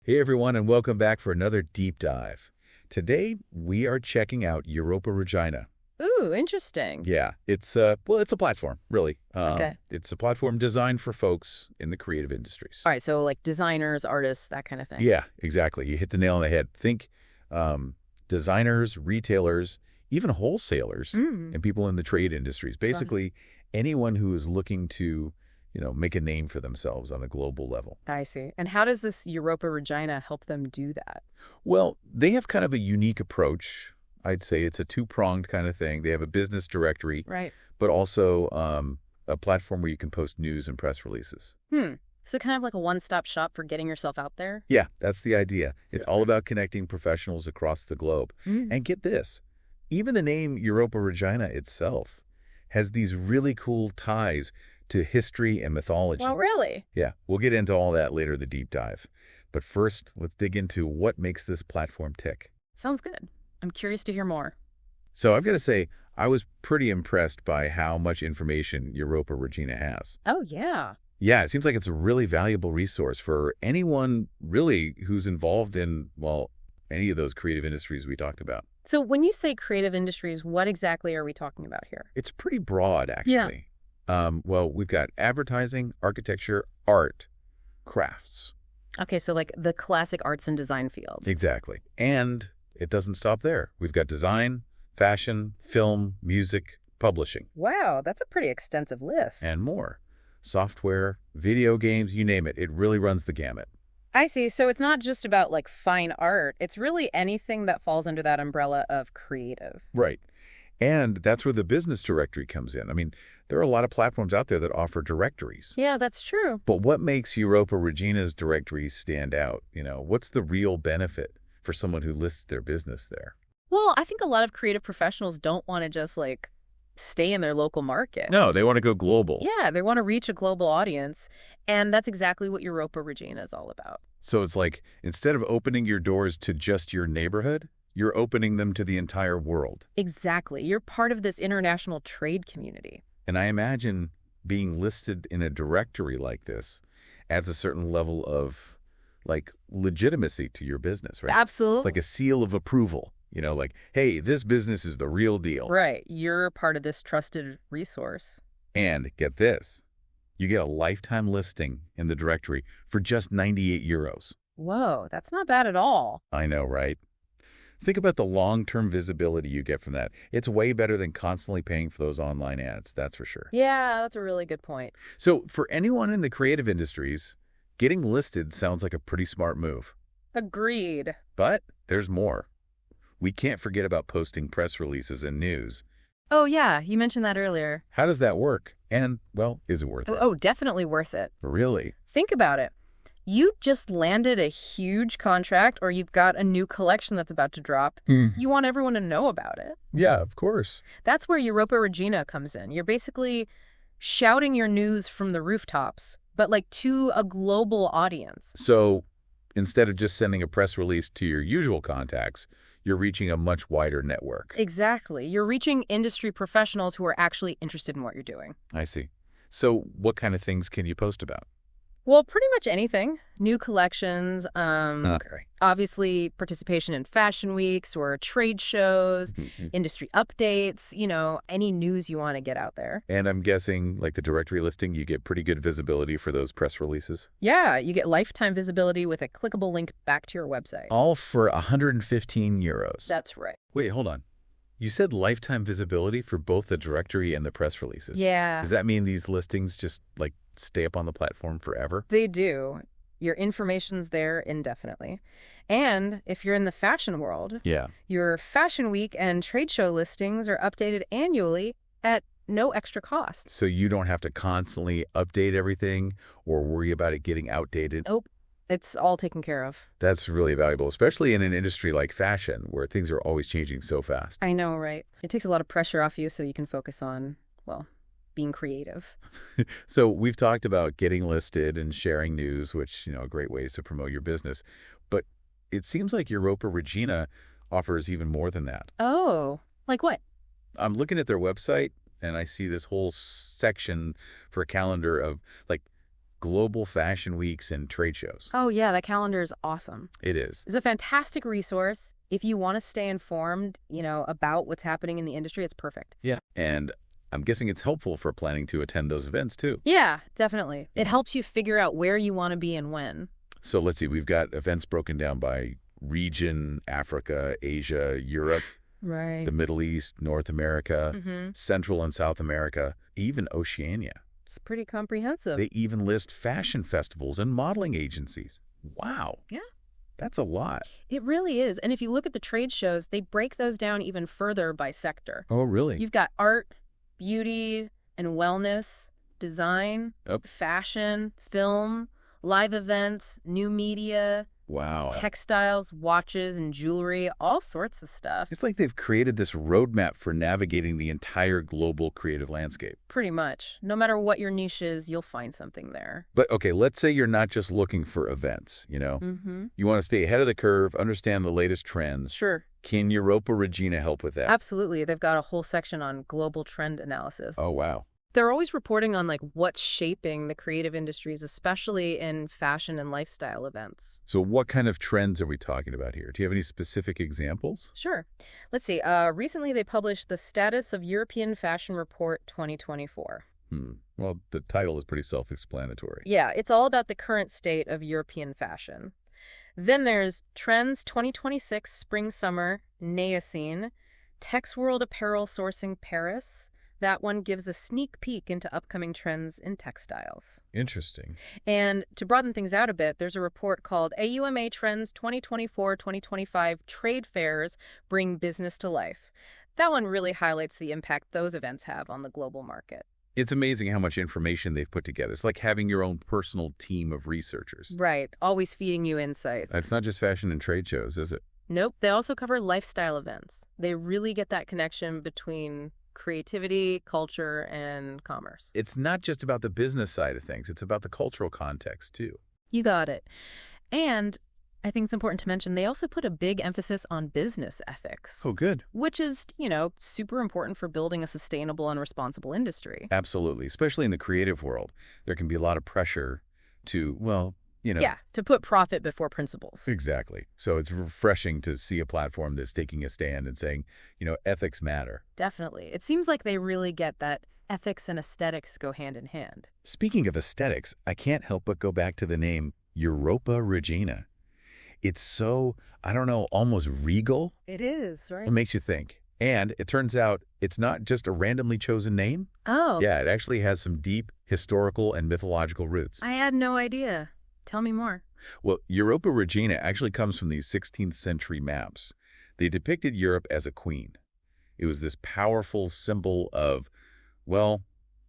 Hey everyone, and welcome back for another deep dive. Today we are checking out Europa Regina. Ooh, interesting. Yeah, it's a platform, really. Okay. It's a platform designed for folks in the creative industries. All right, so like designers, artists, that kind of thing. Yeah, exactly. You hit the nail on the head. Think um, designers, retailers, even wholesalers, Mm. and people in the trade industries. Right. Basically, anyone who is looking to, make a name for themselves on a global level. I see. And how does this Europa Regina help them do that? Well, they have kind of a unique approach. I'd say it's a two-pronged kind of thing. They have a business directory, Right. but also a platform where you can post news and press releases. Hmm. So kind of like a one-stop shop for getting yourself out there? Yeah, that's the idea. It's all about connecting professionals across the globe. Mm. And get this, even the name Europa Regina itself has these really cool ties to history and Well, mythology. really? Yeah, we'll get into all that later, the deep dive. But first, let's dig into what makes this platform tick. Sounds good. I'm curious to hear more. So I've got to say, I was pretty impressed by how much information Europa Regina has. Oh, yeah. Yeah, it seems like it's a really valuable resource for anyone really who's involved in, well, any of those creative industries we talked about. So when you say creative industries, what exactly are we talking about here? It's pretty broad, Yeah. actually. Well, we've got advertising, architecture, art, crafts. Okay, so like the classic arts and design fields. Exactly. And it doesn't stop there. We've got design, fashion, film, music, publishing, Wow, that's a pretty extensive list. and more. Software, video games, you name it. It really runs the gamut. I see. So it's not just about like fine art. It's really anything that falls under that umbrella of creative. Right. And that's where the business directory comes in. I mean, there are a lot of platforms out there that offer directories. Yeah, that's true. But what makes Europa Regina's directory stand out? What's the real benefit for someone who lists their business there? Well, I think a lot of creative professionals don't want to just like stay in their local market. No, they want to go global. Yeah, they want to reach a global audience. And that's exactly what Europa Regina is all about. So it's like instead of opening your doors to just your neighborhood, you're opening them to the entire world. Exactly. You're part of this international trade community. And I imagine being listed in a directory like this adds a certain level of like legitimacy to your business, right? Absolutely. Like a seal of approval, like, hey, this business is the real deal. Right. You're part of this trusted resource. And get this, you get a lifetime listing in the directory for just 98 euros. Whoa, that's not bad at all. I know, right? Think about the long-term visibility you get from that. It's way better than constantly paying for those online ads, that's for sure. Yeah, that's a really good point. So for anyone in the creative industries, getting listed sounds like a pretty smart move. Agreed. But there's more. We can't forget about posting press releases and news. Oh, yeah, you mentioned that earlier. How does that work? And, well, is it worth it? Oh, definitely worth it. Really? Think about it. You just landed a huge contract or you've got a new collection that's about to drop. You want everyone to know about it. Yeah, of course. That's where Europa Regina comes in. You're basically shouting your news from the rooftops, but like to a global audience. So instead of just sending a press release to your usual contacts, you're reaching a much wider network. Exactly. You're reaching industry professionals who are actually interested in what you're doing. I see. So what kind of things can you post about? Well, pretty much anything. New collections, Okay. obviously participation in fashion weeks or trade shows, industry updates, any news you want to get out there. And I'm guessing, like the directory listing, you get pretty good visibility for those press releases. Yeah, you get lifetime visibility with a clickable link back to your website. All for 115 euros. That's right. Wait, hold on. You said lifetime visibility for both the directory and the press releases. Yeah. Does that mean these listings just, like, stay up on the platform forever? They do. Your information's there indefinitely. And if you're in the fashion world, Yeah. your fashion week and trade show listings are updated annually at no extra cost. So you don't have to constantly update everything or worry about it getting outdated. Nope. It's all taken care of. That's really valuable, especially in an industry like fashion where things are always changing so fast. I know, right? It takes a lot of pressure off you so you can focus on, well, being creative. So we've talked about getting listed and sharing news, which, are great ways to promote your business. But it seems like Europa Regina offers even more than that. Oh, like what? I'm looking at their website and I see this whole section for a calendar of like global fashion weeks and trade shows. Oh, yeah, that calendar is awesome. It is. It's a fantastic resource. If you want to stay informed, about what's happening in the industry, it's perfect. Yeah. And I'm guessing it's helpful for planning to attend those events, too. Yeah, definitely. It helps you figure out where you want to be and when. So let's see. We've got events broken down by region: Africa, Asia, Europe, Right. the Middle East, North America, Central and South America, even Oceania. It's pretty comprehensive. They even list fashion festivals and modeling agencies. Wow. Yeah. That's a lot. It really is. And if you look at the trade shows, they break those down even further by sector. Oh, really? You've got art, beauty, and wellness, design, fashion, film, live events, new media, Wow. textiles, watches, and jewelry, all sorts of stuff. It's like they've created this roadmap for navigating the entire global creative landscape. Pretty much. No matter what your niche is, you'll find something there. But okay, let's say you're not just looking for events, You want to stay ahead of the curve, understand the latest trends. Sure. Can Europa Regina help with that? Absolutely. They've got a whole section on global trend analysis. Oh, wow. They're always reporting on what's shaping the creative industries, especially in fashion and lifestyle events. So what kind of trends are we talking about here? Do you have any specific examples? Sure. Let's see. Recently, they published the Status of European Fashion Report 2024. Well, the title is pretty self-explanatory. Yeah, it's all about the current state of European fashion. Then there's Trends 2026 Spring-Summer, Neoscene, Tex World Apparel Sourcing Paris. That one gives a sneak peek into upcoming trends in textiles. Interesting. And to broaden things out a bit, there's a report called AUMA Trends 2024-2025 Trade Fairs Bring Business to Life. That one really highlights the impact those events have on the global market. It's amazing how much information they've put together. It's like having your own personal team of researchers. Right, always feeding you insights. It's not just fashion and trade shows, is it? Nope, they also cover lifestyle events. They really get that connection between creativity, culture, and commerce. It's not just about the business side of things. It's about the cultural context, too. You got it. And I think it's important to mention they also put a big emphasis on business ethics. Oh, good. Which is, super important for building a sustainable and responsible industry. Absolutely. Especially in the creative world. There can be a lot of pressure to, Yeah, to put profit before principles. Exactly. So it's refreshing to see a platform that's taking a stand and saying, ethics matter. Definitely. It seems like they really get that ethics and aesthetics go hand in hand. Speaking of aesthetics, I can't help but go back to the name Europa Regina. It's so, almost regal. It is, right? It makes you think. And it turns out it's not just a randomly chosen name. Oh. Yeah, it actually has some deep historical and mythological roots. I had no idea. Tell me more. Well, Europa Regina actually comes from these 16th century maps. They depicted Europe as a queen. It was this powerful symbol of,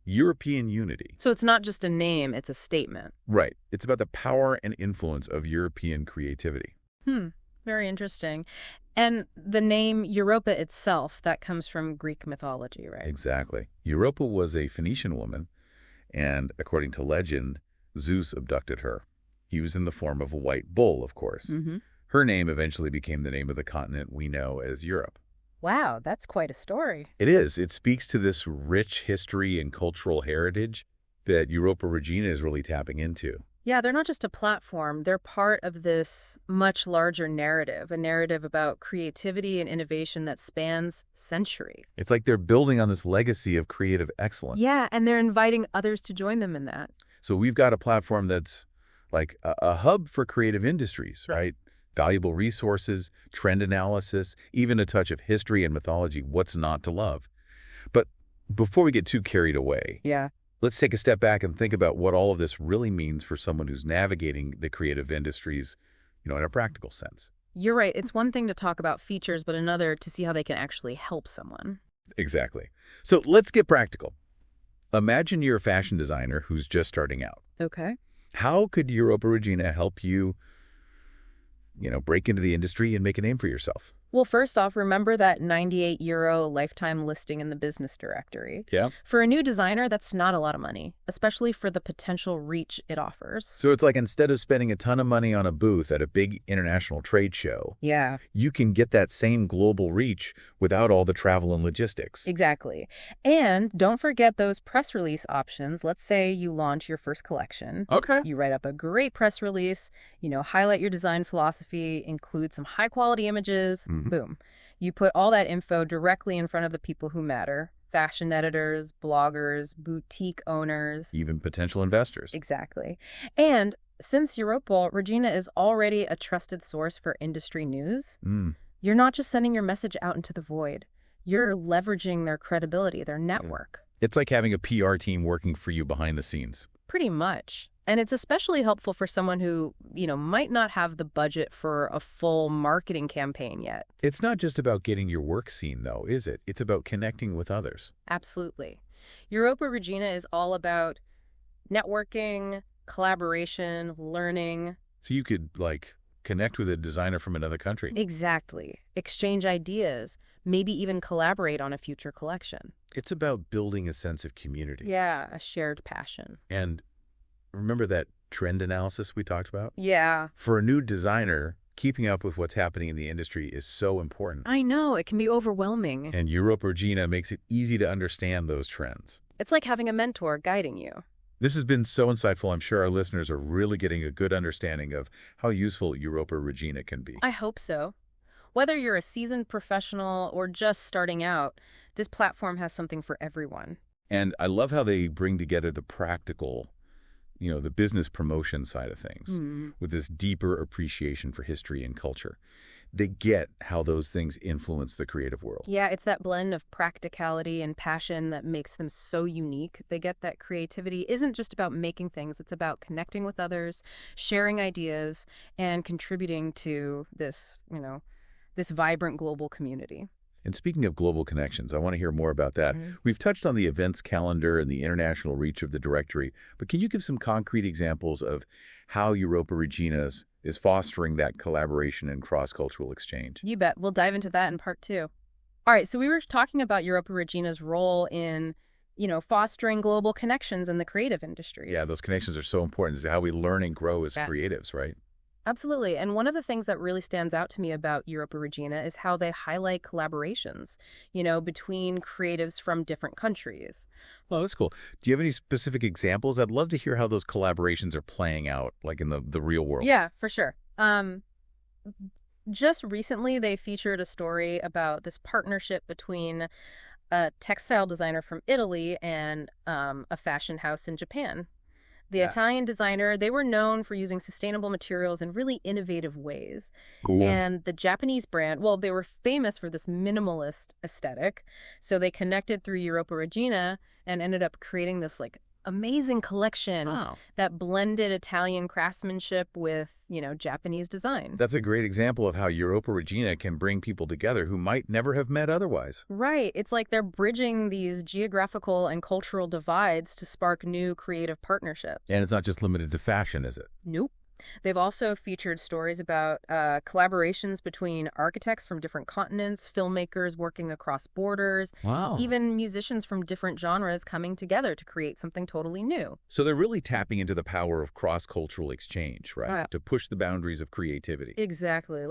European unity. So it's not just a name, it's a statement. Right. It's about the power and influence of European creativity. Very interesting. And the name Europa itself, that comes from Greek mythology, right? Exactly. Europa was a Phoenician woman, and according to legend, Zeus abducted her. He was in the form of a white bull, of course. Her name eventually became the name of the continent we know as Europe. Wow, that's quite a story. It is. It speaks to this rich history and cultural heritage that Europa Regina is really tapping into. Yeah, they're not just a platform. They're part of this much larger narrative, a narrative about creativity and innovation that spans centuries. It's like they're building on this legacy of creative excellence. Yeah, and they're inviting others to join them in that. So we've got a platform that's like a hub for creative industries, right? Valuable resources, trend analysis, even a touch of history and mythology. What's not to love? But before we get too carried away, let's take a step back and think about what all of this really means for someone who's navigating the creative industries, in a practical sense. You're right. It's one thing to talk about features, but another to see how they can actually help someone. Exactly. So let's get practical. Imagine you're a fashion designer who's just starting out. Okay. How could Europa Regina help you, break into the industry and make a name for yourself? Well, first off, remember that 98 € lifetime listing in the business directory. Yeah. For a new designer, that's not a lot of money, especially for the potential reach it offers. So it's like instead of spending a ton of money on a booth at a big international trade show, Yeah, you can get that same global reach without all the travel and logistics. exactly. And don't forget those press release options. Let's say you launch your first collection. Okay. You write up a great press release, highlight your design philosophy, include some high-quality images. Boom. You put all that info directly in front of the people who matter. Fashion editors, bloggers, boutique owners. Even potential investors. Exactly. And since Europa Regina is already a trusted source for industry news, you're not just sending your message out into the void. You're leveraging their credibility, their network. It's like having a PR team working for you behind the scenes. Pretty much. And it's especially helpful for someone who, might not have the budget for a full marketing campaign yet. It's not just about getting your work seen, though, is it? It's about connecting with others. Absolutely. Europa Regina is all about networking, collaboration, learning. So you could, connect with a designer from another country. Exactly. Exchange ideas, maybe even collaborate on a future collection. It's about building a sense of community. Yeah, a shared passion. And remember that trend analysis we talked about? Yeah. For a new designer, keeping up with what's happening in the industry is so important. I know, it can be overwhelming. And Europa Regina makes it easy to understand those trends. It's like having a mentor guiding you. This has been so insightful. I'm sure our listeners are really getting a good understanding of how useful Europa Regina can be. I hope so. Whether you're a seasoned professional or just starting out, this platform has something for everyone. And I love how they bring together the practical, the business promotion side of things with this deeper appreciation for history and culture. They get how those things influence the creative world. Yeah, it's that blend of practicality and passion that makes them so unique. They get that creativity isn't just about making things, it's about connecting with others, sharing ideas, and contributing to this, this vibrant global community. And speaking of global connections, I want to hear more about that. We've touched on the events calendar and the international reach of the directory, but can you give some concrete examples of how Europa Regina is fostering that collaboration and cross-cultural exchange? You bet. We'll dive into that in part 2. All right, so we were talking about Europa Regina's role in, fostering global connections in the creative industries. Yeah, those connections are so important. It's how we learn and grow as creatives, right? Absolutely. And one of the things that really stands out to me about Europa Regina is how they highlight collaborations, between creatives from different countries. Well, that's cool. Do you have any specific examples? I'd love to hear how those collaborations are playing out, like in the real world. Yeah, for sure. Just recently, they featured a story about this partnership between a textile designer from Italy and a fashion house in Japan. The Italian designer, they were known for using sustainable materials in really innovative ways. Cool. And the Japanese brand, well, they were famous for this minimalist aesthetic. So they connected through Europa Regina and ended up creating this amazing collection that blended Italian craftsmanship with, Japanese design. That's a great example of how Europa Regina can bring people together who might never have met otherwise. Right. It's like they're bridging these geographical and cultural divides to spark new creative partnerships. And it's not just limited to fashion, is it? Nope. They've also featured stories about collaborations between architects from different continents, filmmakers working across borders, even musicians from different genres coming together to create something totally new. So they're really tapping into the power of cross-cultural exchange, right? To push the boundaries of creativity. Exactly.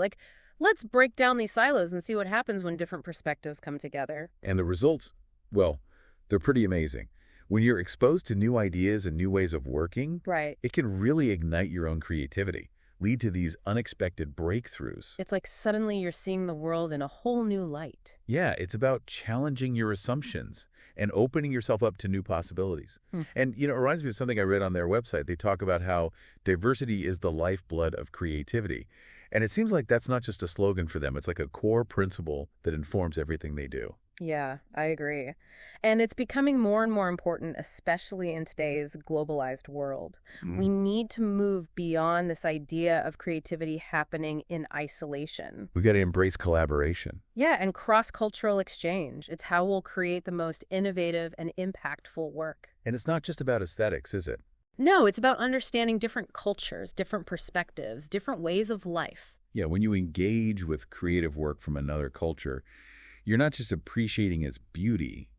Let's break down these silos and see what happens when different perspectives come together. And the results, well, they're pretty amazing. When you're exposed to new ideas and new ways of working, it can really ignite your own creativity, lead to these unexpected breakthroughs. It's like suddenly you're seeing the world in a whole new light. Yeah, it's about challenging your assumptions and opening yourself up to new possibilities. And, it reminds me of something I read on their website. They talk about how diversity is the lifeblood of creativity. And it seems like that's not just a slogan for them. It's like a core principle that informs everything they do. Yeah, I agree. And it's becoming more and more important, especially in today's globalized world. We need to move beyond this idea of creativity happening in isolation. We've got to embrace collaboration. Yeah, and cross-cultural exchange. It's how we'll create the most innovative and impactful work. And it's not just about aesthetics, is it? No, it's about understanding different cultures, different perspectives, different ways of life. Yeah, when you engage with creative work from another culture, you're not just appreciating its beauty,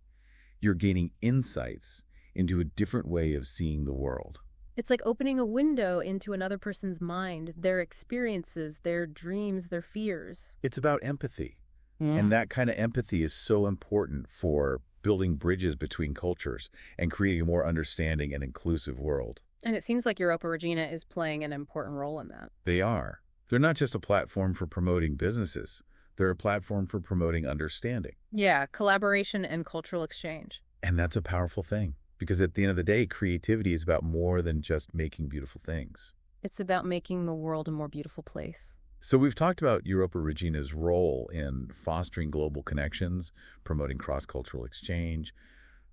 you're gaining insights into a different way of seeing the world. It's like opening a window into another person's mind, their experiences, their dreams, their fears. It's about empathy. Yeah. And that kind of empathy is so important for building bridges between cultures and creating a more understanding and inclusive world. And it seems like Europa Regina is playing an important role in that. They are. They're not just a platform for promoting businesses. They're a platform for promoting understanding. Yeah, collaboration and cultural exchange. And that's a powerful thing because at the end of the day, creativity is about more than just making beautiful things. It's about making the world a more beautiful place. So we've talked about Europa Regina's role in fostering global connections, promoting cross-cultural exchange,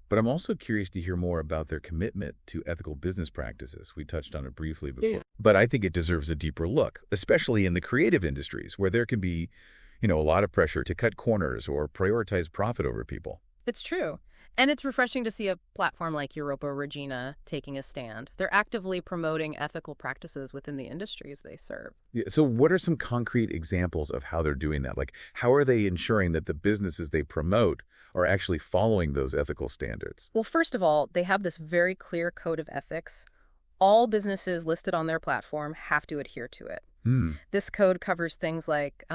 but I'm also curious to hear more about their commitment to ethical business practices. We touched on it briefly before. Yeah. But I think it deserves a deeper look, especially in the creative industries where there can be, a lot of pressure to cut corners or prioritize profit over people. It's true. And it's refreshing to see a platform like Europa Regina taking a stand. They're actively promoting ethical practices within the industries they serve. Yeah, so what are some concrete examples of how they're doing that? Like, how are they ensuring that the businesses they promote are actually following those ethical standards? Well, first of all, they have this very clear code of ethics. All businesses listed on their platform have to adhere to it. This code covers things like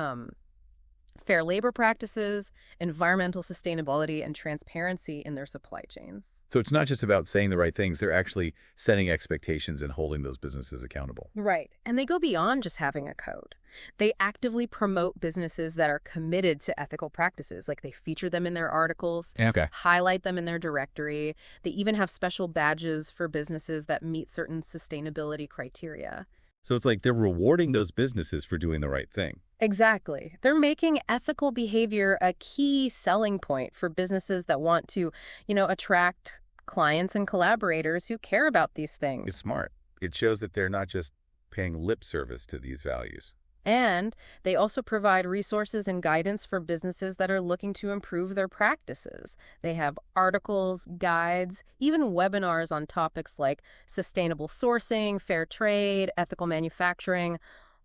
fair labor practices, environmental sustainability, and transparency in their supply chains. So it's not just about saying the right things, they're actually setting expectations and holding those businesses accountable. Right. And they go beyond just having a code. They actively promote businesses that are committed to ethical practices, like they feature them in their articles, highlight them in their directory. They even have special badges for businesses that meet certain sustainability criteria. So it's like they're rewarding those businesses for doing the right thing. Exactly. They're making ethical behavior a key selling point for businesses that want to, attract clients and collaborators who care about these things. It's smart. It shows that they're not just paying lip service to these values. And they also provide resources and guidance for businesses that are looking to improve their practices. They have articles, guides, even webinars on topics like sustainable sourcing, fair trade, ethical manufacturing.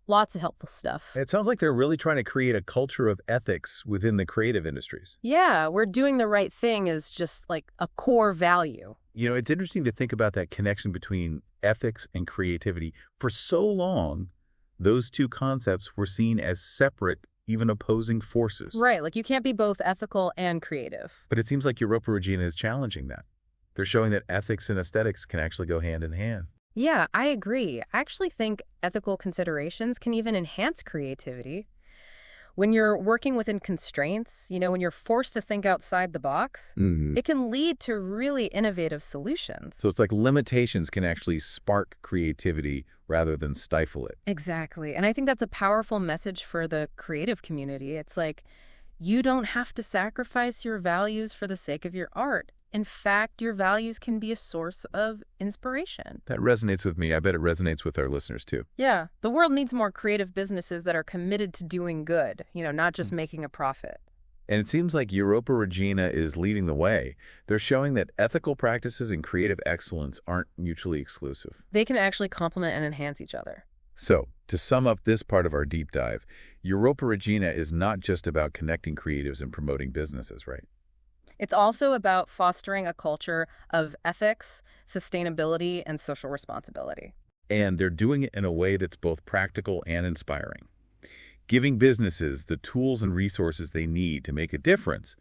Lots of helpful stuff. It sounds like they're really trying to create a culture of ethics within the creative industries. Yeah, where doing the right thing is just like a core value. It's interesting to think about that connection between ethics and creativity. For so long, those two concepts were seen as separate, even opposing forces. Right, like you can't be both ethical and creative. But it seems like Europa Regina is challenging that. They're showing that ethics and aesthetics can actually go hand in hand. Yeah, I agree. I actually think ethical considerations can even enhance creativity. When you're working within constraints, when you're forced to think outside the box, it can lead to really innovative solutions. So it's like limitations can actually spark creativity rather than stifle it. Exactly. And I think that's a powerful message for the creative community. It's like, you don't have to sacrifice your values for the sake of your art. In fact, your values can be a source of inspiration. That resonates with me. I bet it resonates with our listeners, too. Yeah. The world needs more creative businesses that are committed to doing good, not just making a profit. And it seems like Europa Regina is leading the way. They're showing that ethical practices and creative excellence aren't mutually exclusive. They can actually complement and enhance each other. So, to sum up this part of our deep dive, Europa Regina is not just about connecting creatives and promoting businesses, right? It's also about fostering a culture of ethics, sustainability, and social responsibility. And they're doing it in a way that's both practical and inspiring, giving businesses the tools and resources they need to make a difference,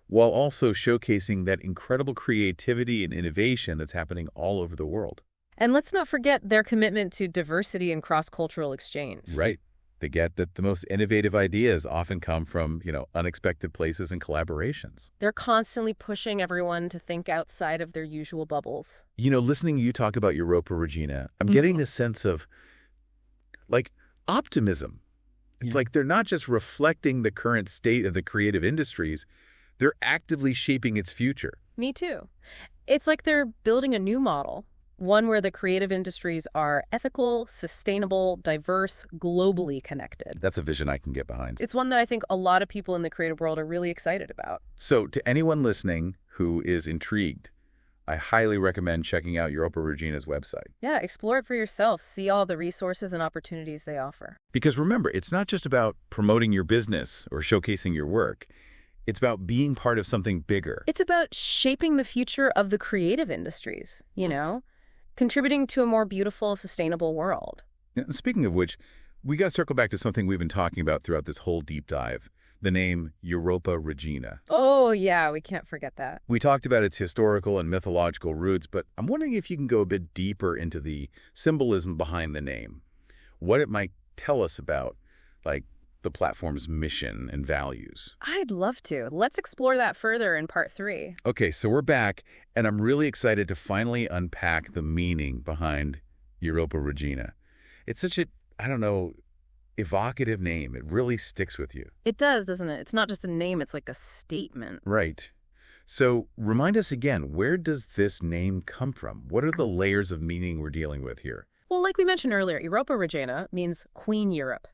while also showcasing that incredible creativity and innovation that's happening all over the world. And let's not forget their commitment to diversity and cross-cultural exchange. Right. They get that the most innovative ideas often come from, unexpected places and collaborations. They're constantly pushing everyone to think outside of their usual bubbles. Listening to you talk about Europa Regina, I'm getting this sense of, optimism. It's like they're not just reflecting the current state of the creative industries, they're actively shaping its future. Me too. It's like they're building a new model. One where the creative industries are ethical, sustainable, diverse, globally connected. That's a vision I can get behind. It's one that I think a lot of people in the creative world are really excited about. So to anyone listening who is intrigued, I highly recommend checking out Europa Regina's website. Yeah, explore it for yourself. See all the resources and opportunities they offer. Because remember, it's not just about promoting your business or showcasing your work. It's about being part of something bigger. It's about shaping the future of the creative industries, contributing to a more beautiful, sustainable world. And speaking of which, we got to circle back to something we've been talking about throughout this whole deep dive, the name Europa Regina. Oh, yeah, we can't forget that. We talked about its historical and mythological roots, but I'm wondering if you can go a bit deeper into the symbolism behind the name, what it might tell us about, like, the platform's mission and values. I'd love to. Let's explore that further in part 3. Okay, so we're back, and I'm really excited to finally unpack the meaning behind Europa Regina. It's such a, I don't know, evocative name. It really sticks with you. It does, doesn't it? It's not just a name, it's like a statement. Right. So remind us again, where does this name come from? What are the layers of meaning we're dealing with here? Well, like we mentioned earlier, Europa Regina means Queen Europe.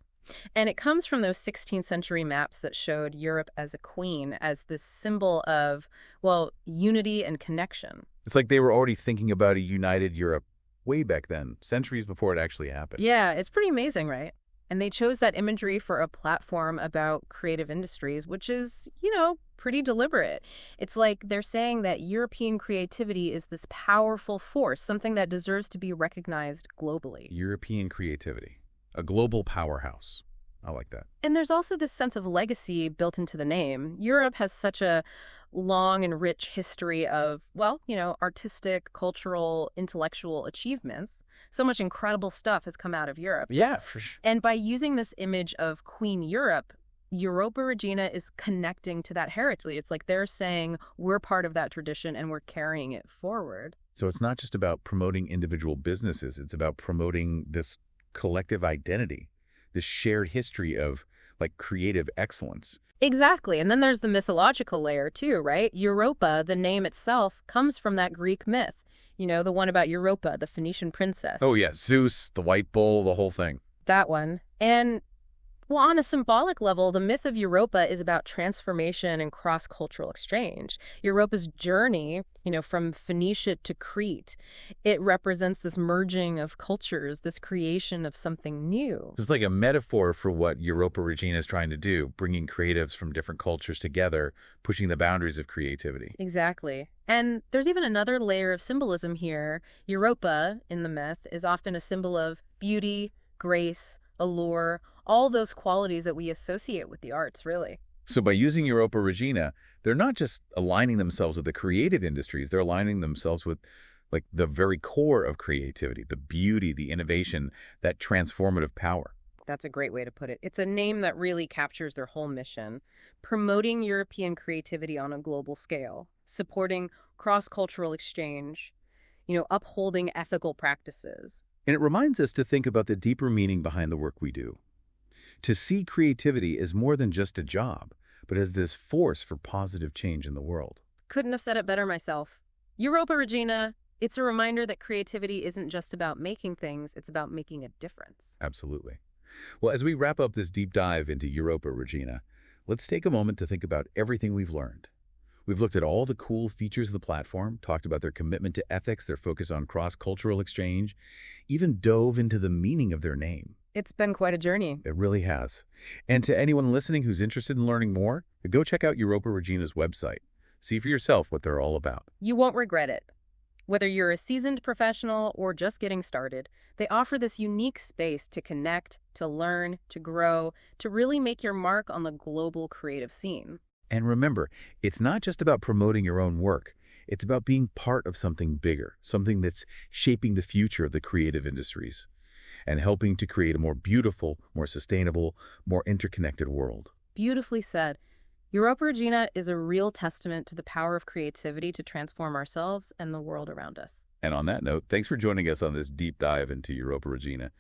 And it comes from those 16th century maps that showed Europe as a queen, as this symbol of, well, unity and connection. It's like they were already thinking about a united Europe way back then, centuries before it actually happened. Yeah, it's pretty amazing, right? And they chose that imagery for a platform about creative industries, which is, pretty deliberate. It's like they're saying that European creativity is this powerful force, something that deserves to be recognized globally. European creativity, a global powerhouse. I like that. And there's also this sense of legacy built into the name. Europe has such a long and rich history of, artistic, cultural, intellectual achievements. So much incredible stuff has come out of Europe. Yeah, for sure. And by using this image of Queen Europe, Europa Regina is connecting to that heritage. It's like they're saying we're part of that tradition and we're carrying it forward. So it's not just about promoting individual businesses. It's about promoting this collective identity, this shared history of, like, creative excellence. Exactly. And then there's the mythological layer too, right? Europa, the name itself, comes from that Greek myth. The one about Europa, the Phoenician princess. Oh, yeah. Zeus, the white bull, the whole thing. That one. And, well, on a symbolic level, the myth of Europa is about transformation and cross-cultural exchange. Europa's journey, from Phoenicia to Crete, it represents this merging of cultures, this creation of something new. It's like a metaphor for what Europa Regina is trying to do, bringing creatives from different cultures together, pushing the boundaries of creativity. Exactly. And there's even another layer of symbolism here. Europa, in the myth, is often a symbol of beauty, grace, allure, all those qualities that we associate with the arts, really. So by using Europa Regina, they're not just aligning themselves with the creative industries, they're aligning themselves with, like, the very core of creativity, the beauty, the innovation, that transformative power. That's a great way to put it. It's a name that really captures their whole mission, promoting European creativity on a global scale, supporting cross-cultural exchange, upholding ethical practices. And it reminds us to think about the deeper meaning behind the work we do. To see creativity as more than just a job, but as this force for positive change in the world. Couldn't have said it better myself. Europa Regina, it's a reminder that creativity isn't just about making things, it's about making a difference. Absolutely. Well, as we wrap up this deep dive into Europa Regina, let's take a moment to think about everything we've learned. We've looked at all the cool features of the platform, talked about their commitment to ethics, their focus on cross-cultural exchange, even dove into the meaning of their name. It's been quite a journey. It really has. And to anyone listening who's interested in learning more, go check out Europa Regina's website. See for yourself what they're all about. You won't regret it. Whether you're a seasoned professional or just getting started, they offer this unique space to connect, to learn, to grow, to really make your mark on the global creative scene. And remember, it's not just about promoting your own work. It's about being part of something bigger, something that's shaping the future of the creative industries and helping to create a more beautiful, more sustainable, more interconnected world. Beautifully said. Europa Regina is a real testament to the power of creativity to transform ourselves and the world around us. And on that note, thanks for joining us on this deep dive into Europa Regina.